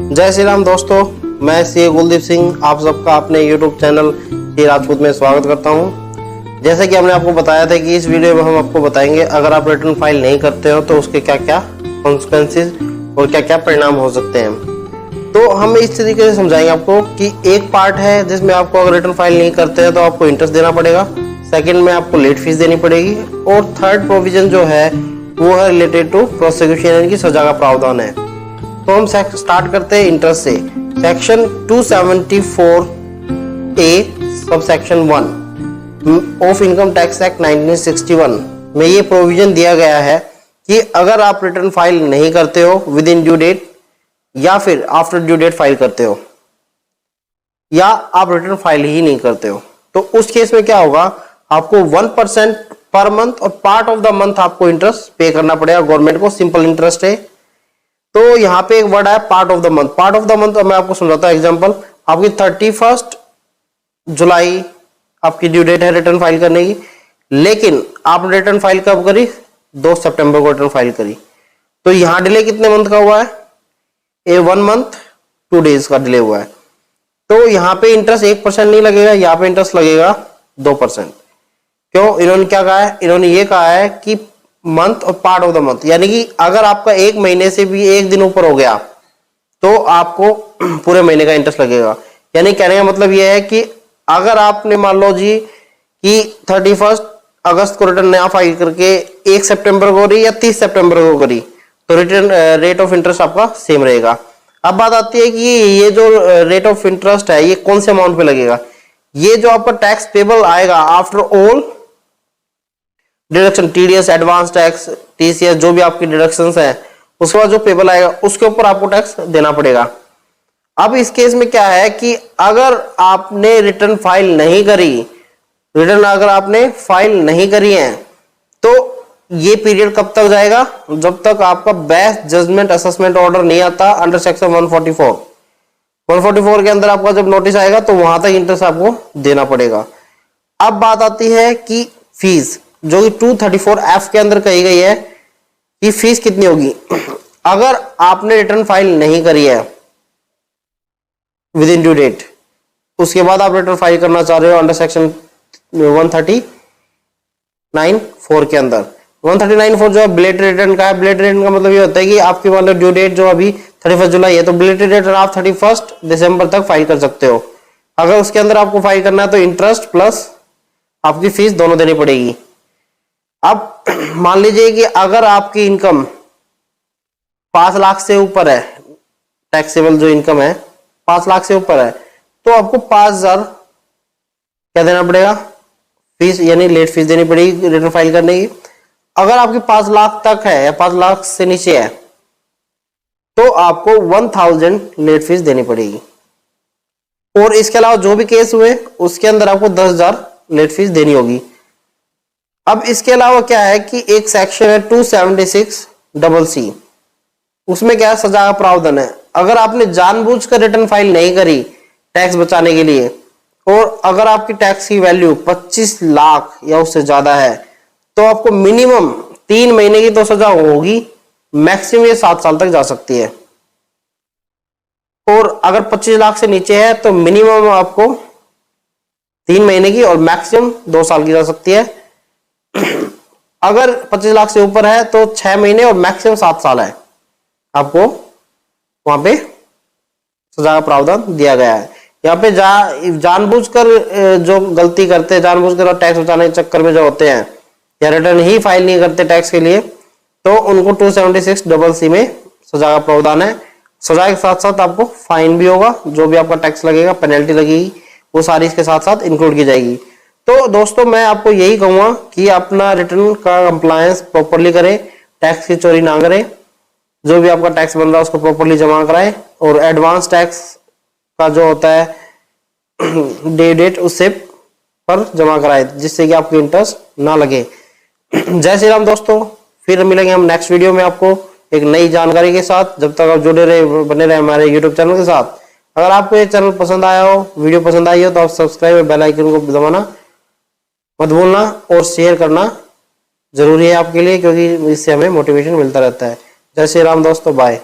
जय श्री राम दोस्तों, मैं सी कुलदीप सिंह आप सबका अपने YouTube चैनल सी राजपूत में स्वागत करता हूं। जैसे कि हमने आपको बताया था कि इस वीडियो में हम आपको बताएंगे अगर आप रिटर्न फाइल नहीं करते हो तो उसके क्या क्या कॉन्सिक्वेंसेस और क्या क्या परिणाम हो सकते हैं। तो हम इस तरीके से समझाएंगे आपको कि एक पार्ट है जिसमें आपको अगर रिटर्न फाइल नहीं करते हैं तो आपको इंटरेस्ट देना पड़ेगा, सेकेंड में आपको लेट फीस देनी पड़ेगी और थर्ड प्रोविजन जो है वो है रिलेटेड टू प्रोसिक्यूशन यानी कि सजा का प्रावधान है। तो हम स्टार्ट करते हैं इंटरेस्ट से। Section 274 A sub section 1 of income tax act 1961 में ये प्रोविजन दिया गया है कि अगर आप रिटर्न फाइल नहीं करते हो विद इन ड्यू डेट या फिर आफ्टर ड्यू डेट फाइल करते हो या आप रिटर्न फाइल ही नहीं करते हो तो उस केस में क्या होगा, आपको 1% पर मंथ और पार्ट ऑफ द मंथ आपको इंटरेस्ट पे करना पड़ेगा गवर्नमेंट को। सिंपल इंटरेस्ट है। तो यहाँ पे एक वर्ड है part of the month. Part of the month मैं आपको समझाता हूँ एग्जांपल। आपकी 31 जुलाई आपकी ड्यू डेट है रिटर्न फाइल करने की, लेकिन आपने रिटर्न फाइल कब करी? 2 सितंबर को रिटर्न फाइल करी। तो यहाँ डिले कितने मंथ का हुआ है? 1 मंथ 2 डेज का डिले हुआ है। तो यहाँ पे इंटरेस्ट 1% नहीं लगेगा, यहाँ पे इंटरेस्ट लगेगा 2%। क्यों? इन्होंने क्या कहा है? इन्होंने ये कहा है कि मंथ और पार्ट ऑफ द मंथ, यानी कि अगर आपका 1 महीने से भी 1 दिन ऊपर हो गया तो आपको पूरे महीने का इंटरेस्ट लगेगा। यानी कहने का मतलब यह है कि अगर आपने मान लो जी कि 31 अगस्त को रिटर्न नया फाइल करके 1 सितंबर को करी या 30 सितंबर को करी तो रिटर्न रेट ऑफ इंटरेस्ट आपका सेम रहेगा। अब बात आती है कि ये जो रेट ऑफ इंटरेस्ट है ये कौन से अमाउंट पे लगेगा। ये जो आपका टैक्स पेबल आएगा after all deduction, TDS, advance tax, TCS, जो भी आपकी डिडक्शंस हैं उसके बाद जो पेबल आएगा उसके ऊपर आपको टैक्स देना पड़ेगा। अब इस केस में क्या है कि अगर आपने रिटर्न फाइल नहीं करी, अगर आपने फाइल नहीं करी है तो ये पीरियड कब तक जाएगा? जब तक आपका बेस्ट जजमेंट असेसमेंट ऑर्डर नहीं आता अंडर सेक्शन 144 के अंदर आपका जब नोटिस आएगा तो वहां तक इंटरेस्ट आपको देना पड़ेगा। अब बात आती है कि फीस जो कि 234F के अंदर कही गई है कि फीस कितनी होगी। अगर आपने रिटर्न फाइल नहीं करी है विद इन ड्यू डेट, उसके बाद आप रिटर्न फाइल करना चाह रहे हो अंडर सेक्शन 139(4) के अंदर। 139(4) जो है बिलेटेड रिटर्न का है। बिलेटेड रिटर्न का मतलब ये होता है कि आपकी मान लो ड्यू डेट जो अभी 31 जुलाई है तो बिलेटेड रिटर्न आप 31 दिसंबर तक फाइल कर सकते हो। अगर उसके अंदर आपको फाइल करना है तो इंटरेस्ट प्लस आपकी फीस दोनों देनी पड़ेगी। अब मान लीजिए कि अगर आपकी इनकम 5 लाख से ऊपर है, टैक्सेबल जो इनकम है 5 लाख से ऊपर है तो आपको 5,000 क्या देना पड़ेगा? फीस यानी लेट फीस देनी पड़ेगी रिटर्न फाइल करने की। अगर आपकी 5 लाख तक है या 5 लाख से नीचे है तो आपको 1000 लेट फीस देनी पड़ेगी। और इसके अलावा जो भी केस हुए उसके अंदर आपको 10,000 लेट फीस देनी होगी। अब इसके अलावा क्या है कि एक सेक्शन है 276(c), उसमें क्या है? सजा का प्रावधान है। अगर आपने जानबूझकर रिटर्न फाइल नहीं करी टैक्स बचाने के लिए और अगर आपकी टैक्स की वैल्यू 25 लाख या उससे ज्यादा है तो आपको मिनिमम 3 महीने की तो सजा होगी, मैक्सिमम ये 7 साल तक जा सकती है। और अगर 25 लाख से नीचे है तो मिनिमम आपको 3 महीने की और मैक्सिमम 2 साल की जा सकती है। अगर 25 लाख से ऊपर है तो 6 महीने और मैक्सिमम 7 साल है, आपको वहां पे सजा का प्रावधान दिया गया है। यहाँ पे जानबूझकर जो गलती करते हैं, जानबूझकर टैक्स बचाने के चक्कर में जो होते हैं या रिटर्न ही फाइल नहीं करते टैक्स के लिए तो उनको 276(c) में सजा का प्रावधान है। सजा के साथ साथ आपको फाइन भी होगा, जो भी आपका टैक्स लगेगा, पेनल्टी लगेगी, वो सारी इसके साथ साथ इंक्लूड की जाएगी। तो दोस्तों मैं आपको यही कहूंगा कि अपना रिटर्न का कंप्लायंस प्रॉपरली करें, टैक्स की चोरी ना करें, जो भी आपका टैक्स बन रहा है उसको प्रॉपरली जमा कराएं और एडवांस टैक्स का जो होता है ड्यू डेट उससे पर जमा कराएं जिससे कि आपको इंटरेस्ट ना लगे। जय श्री राम दोस्तों, फिर मिलेंगे हम नेक्स्ट वीडियो में आपको एक नई जानकारी के साथ। जब तक आप जुड़े रहे, बने रहे हमारे यूट्यूब चैनल के साथ। अगर आपको ये चैनल पसंद आया हो, वीडियो पसंद आई हो तो आप सब्सक्राइब और बेल आइकन को दबाना मत भूलना और शेयर करना जरूरी है आपके लिए, क्योंकि इससे हमें मोटिवेशन मिलता रहता है। जय श्री राम दोस्तों, बाय।